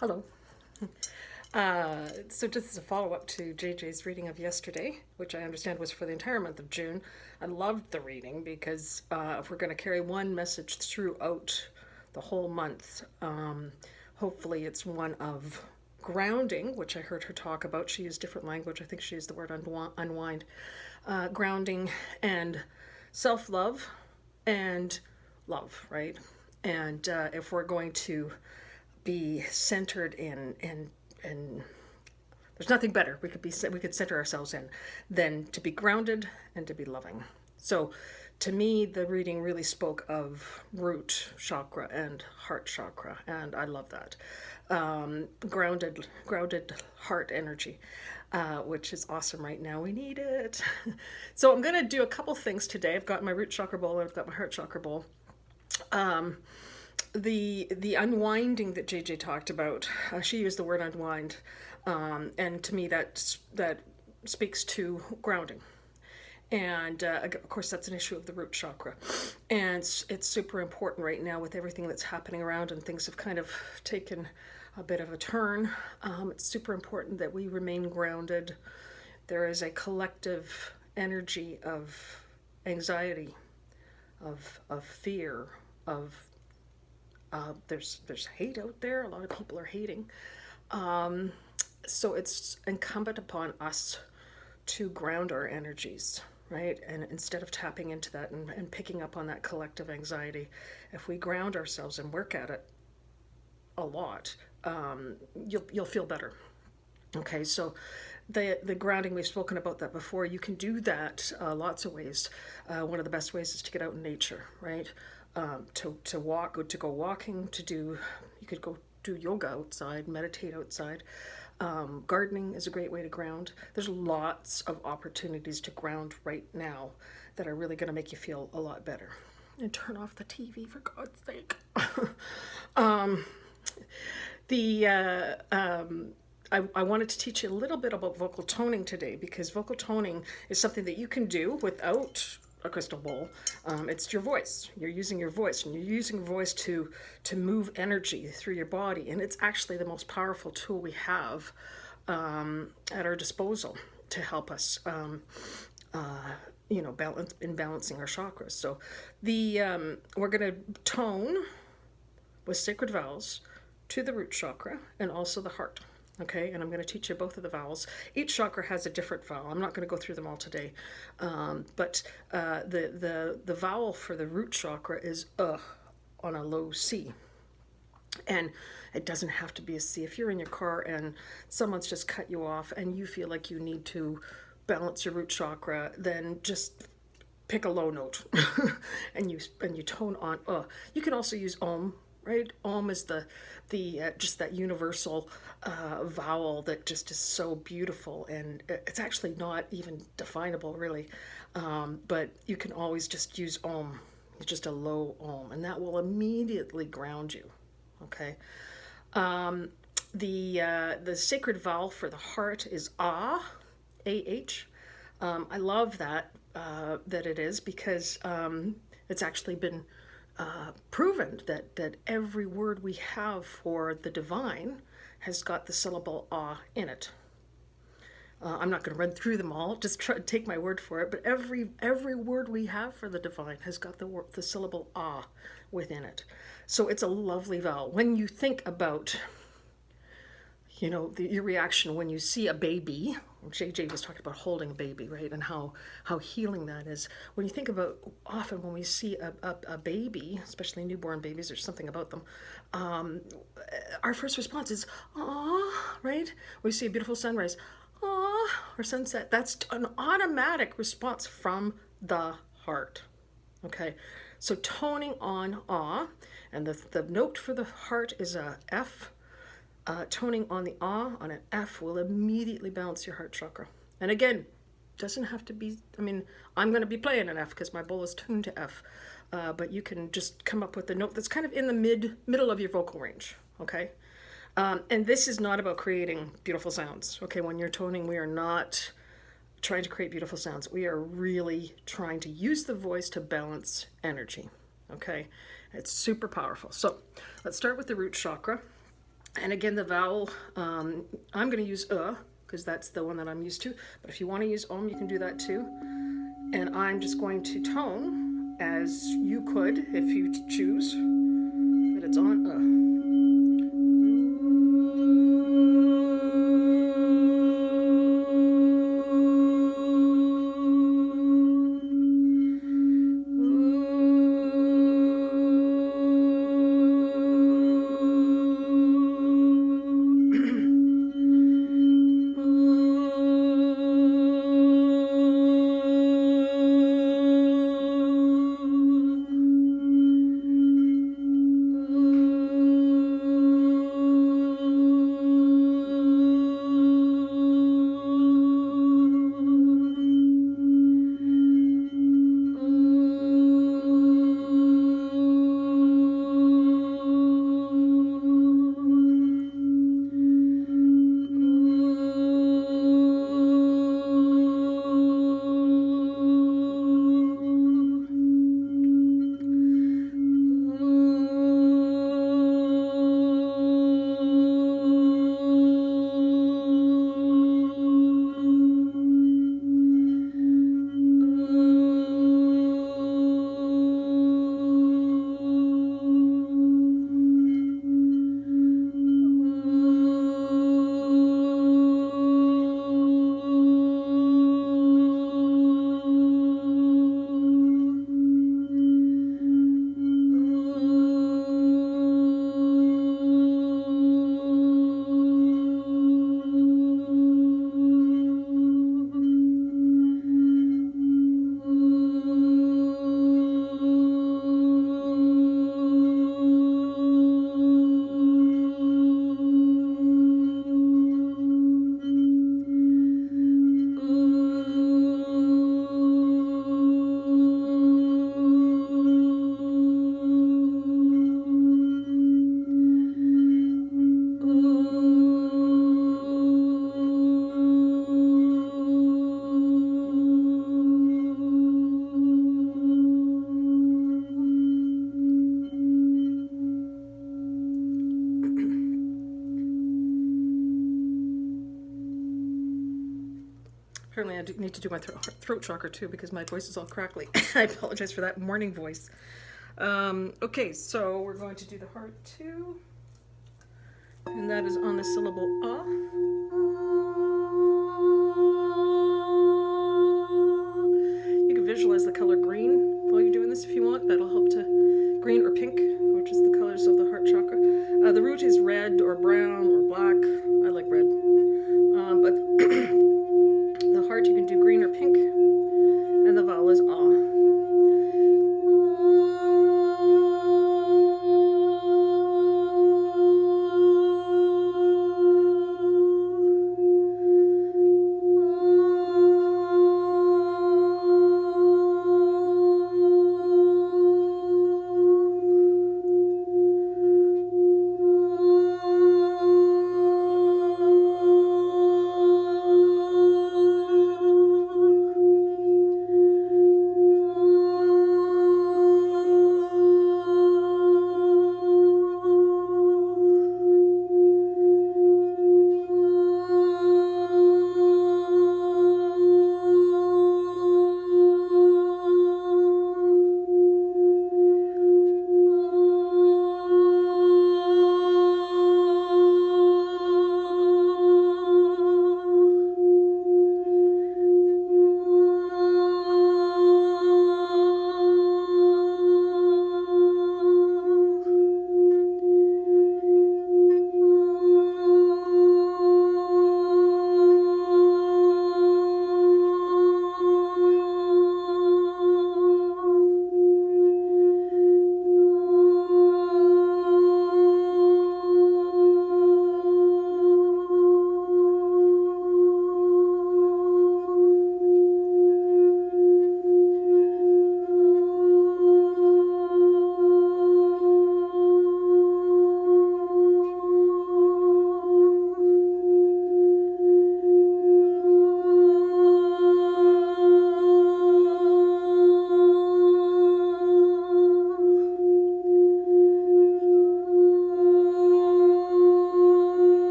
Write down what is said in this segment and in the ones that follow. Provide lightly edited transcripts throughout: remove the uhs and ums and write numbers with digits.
Hello. So just as a follow-up to JJ's reading of yesterday, which I understand was for the entire month of June, I loved the reading because if we're going to carry one message throughout the whole month, hopefully it's one of grounding, which I heard her talk about. She used different language. I think she used the word unwind. Grounding and self-love and love, right? And if we're going to be centered in there's nothing better we could center ourselves in than to be grounded and to be loving. So to me the reading really spoke of root chakra and heart chakra, and I love that. Grounded heart energy, which is awesome right now. We need it. So I'm going to do a couple things today. I've got my root chakra bowl and I've got my heart chakra bowl. The unwinding that JJ talked about, she used the word unwind, and to me that speaks to grounding. And of course, that's an issue of the root chakra, and it's super important right now with everything that's happening around, and things have kind of taken a bit of a turn. It's super important that we remain grounded. There is a collective energy of anxiety, of fear, of there's hate out there. A lot of people are hating. So it's incumbent upon us to ground our energies, right? And instead of tapping into that and picking up on that collective anxiety, if we ground ourselves and work at it a lot, you'll feel better. Okay, so the grounding, we've spoken about that before. You can do that lots of ways. One of the best ways is to get out in nature, right? To walk, to go walking, you could go do yoga outside, meditate outside. Gardening is a great way to ground. There's lots of opportunities to ground right now that are really going to make you feel a lot better. And turn off the TV, for God's sake. the I wanted to teach you a little bit about vocal toning today, because vocal toning is something that you can do without a crystal bowl. It's your voice. You're using your voice, and you're using your voice to move energy through your body, and it's actually the most powerful tool we have at our disposal to help us, balancing our chakras. So we're going to tone with sacred vowels to the root chakra and also the heart. Okay, and I'm going to teach you both of the vowels. Each chakra has a different vowel. I'm not going to go through them all today, but the vowel for the root chakra is on a low C. And it doesn't have to be a C. If you're in your car and someone's just cut you off and you feel like you need to balance your root chakra, then just pick a low note and you tone on You can also use Om. Right, Om is the just that universal vowel that just is so beautiful, and it's actually not even definable really, but you can always just use Om. It's just a low Om, and that will immediately ground you. Okay, the sacred vowel for the heart is Ah, A-H. I love that it is, because it's actually been proven that every word we have for the divine has got the syllable ah in it. I'm not going to run through them all, just take my word for it, but every word we have for the divine has got the syllable ah within it. So it's a lovely vowel. When you think about your reaction when you see a baby. JJ was talking about holding a baby, right? And how healing that is. When you think about, often when we see a baby, especially newborn babies, there's something about them, our first response is, "Aw," right? We see a beautiful sunrise, "Aw," or sunset. That's an automatic response from the heart. Okay, so toning on ah, and the note for the heart is a F. Toning on the ah on an F will immediately balance your heart chakra. And again, doesn't have to be, I'm going to be playing an F because my bowl is tuned to F, but you can just come up with a note that's kind of in the middle of your vocal range. Okay, and this is not about creating beautiful sounds. Okay, when you're toning, we are not trying to create beautiful sounds. We are really trying to use the voice to balance energy. Okay, it's super powerful. So let's start with the root chakra. And again, the vowel, I'm going to use because that's the one that I'm used to. But if you want to use you can do that too. And I'm just going to tone as you could if you choose. But it's on Apparently, I need to do my throat chakra too because my voice is all crackly. I apologize for that morning voice. Okay, so we're going to do the heart too, and that is on the syllable ah. You can visualize the color green while you're doing this if you want. That'll help to green or pink, which is the colors of the heart chakra. The root is red or brown or black. I like red, but the heart you can do green or pink, and the vowel is ah.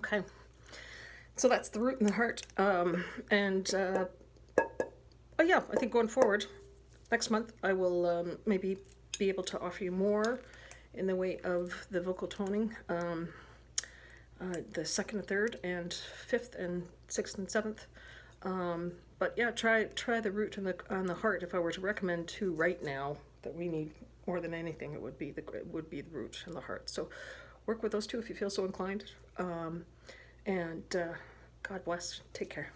Okay. So that's the root and the heart. Oh yeah, I think going forward, next month I will maybe be able to offer you more in the way of the vocal toning. The second and third and fifth and sixth and seventh. But yeah, try the root and the on the heart. If I were to recommend two right now that we need more than anything, it would be the root and the heart. So work with those two if you feel so inclined. And God bless. Take care.